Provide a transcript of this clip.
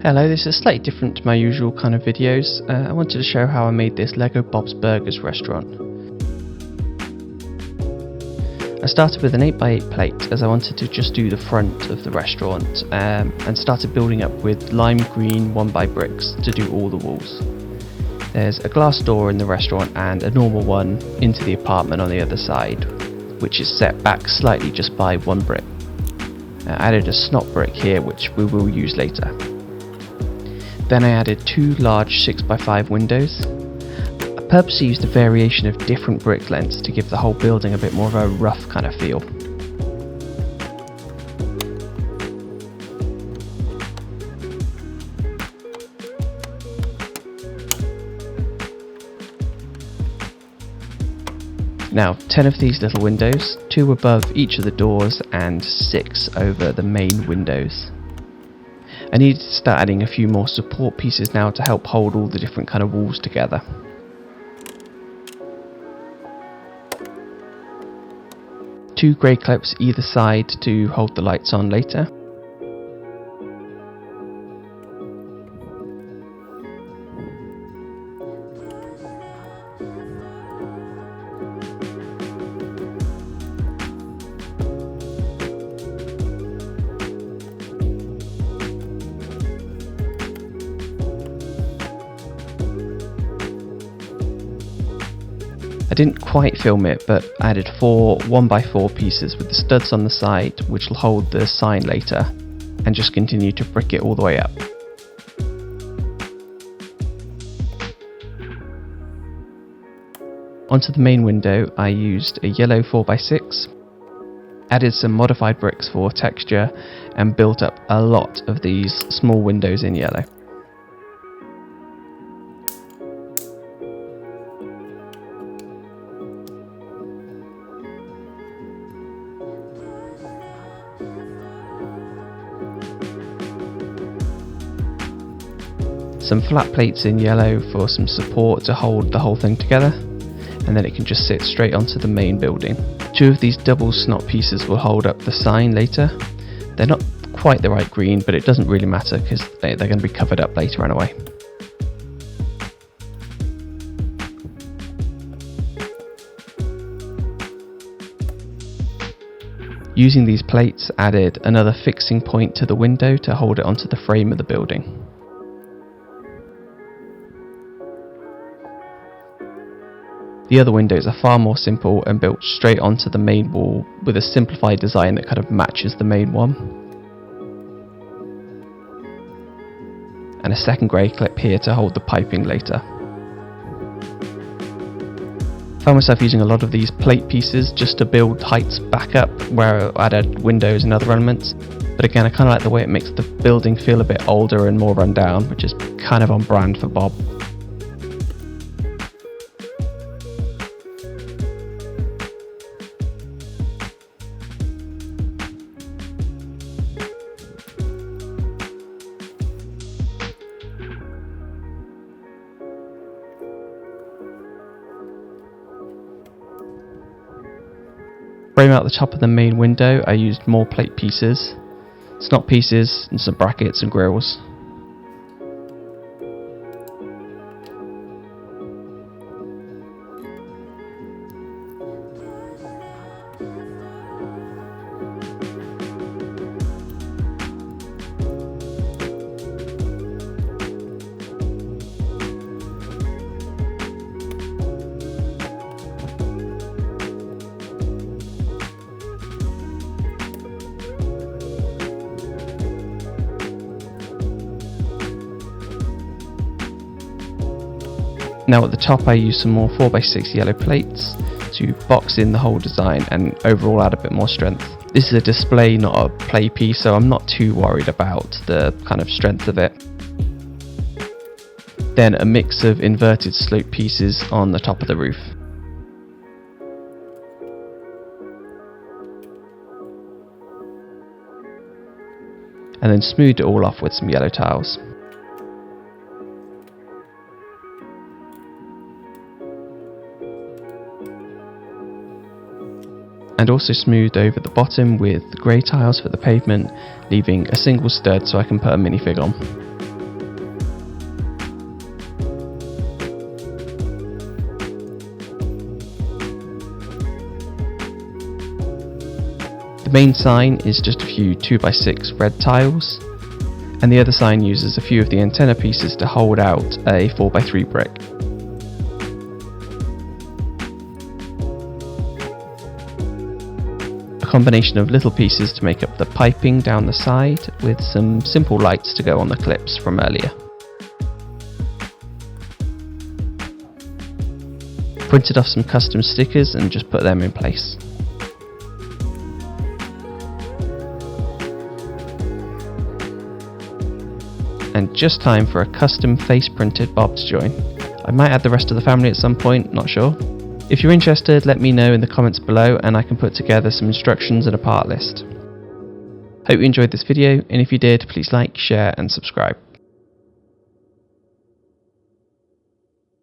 Hello, this is slightly different to my usual kind of videos. I wanted to show how I made this Lego Bob's Burgers restaurant. I started with an 8x8 plate as I wanted to just do the front of the restaurant and started building up with lime green 1x bricks to do all the walls. There's a glass door in the restaurant and a normal one into the apartment on the other side, which is set back slightly just by one brick. I added a snot brick here which we will use later. Then I added two large 6x5 windows. I purposely used a variation of different brick lengths to give the whole building a bit more of a rough kind of feel. Now, 10 of these little windows, 2 above each of the doors and 6 over the main windows. I needed to start adding a few more support pieces now to help hold all the different kind of walls together. Two grey clips either side to hold the lights on later. I didn't quite film it, but I added 4 1x4 pieces with the studs on the side which will hold the sign later, and just continue to brick it all the way up. Onto the main window I used a yellow 4x6, added some modified bricks for texture and built up a lot of these small windows in yellow. Some flat plates in yellow for some support to hold the whole thing together, and then it can just sit straight onto the main building. 2 of these double snot pieces will hold up the sign later. They're not quite the right green, but it doesn't really matter because they're going to be covered up later anyway. Using these plates added another fixing point to the window to hold it onto the frame of the building. The other windows are far more simple and built straight onto the main wall with a simplified design that kind of matches the main one. And a second grey clip here to hold the piping later. Found myself using a lot of these plate pieces just to build heights back up where I added windows and other elements. But again, I kind of like the way it makes the building feel a bit older and more run down, which is kind of on brand for Bob. Frame out the top of the main window, I used more plate pieces, snot pieces and some brackets and grills. Now at the top I used some more 4x6 yellow plates to box in the whole design and overall add a bit more strength. This is a display, not a play piece, so I'm not too worried about the kind of strength of it. Then a mix of inverted slope pieces on the top of the roof. And then smoothed it all off with some yellow tiles. and also smoothed over the bottom with grey tiles for the pavement, leaving a single stud so I can put a minifig on. The main sign is just a few 2x6 red tiles, and the other sign uses a few of the antenna pieces to hold out a 4x3 brick. A combination of little pieces to make up the piping down the side, with some simple lights to go on the clips from earlier. Printed off some custom stickers and just put them in place. And just time for a custom face printed bob to join. I might add the rest of the family at some point, not sure. If you're interested, let me know in the comments below and I can put together some instructions and a part list. Hope you enjoyed this video, and if you did, please like, share and subscribe.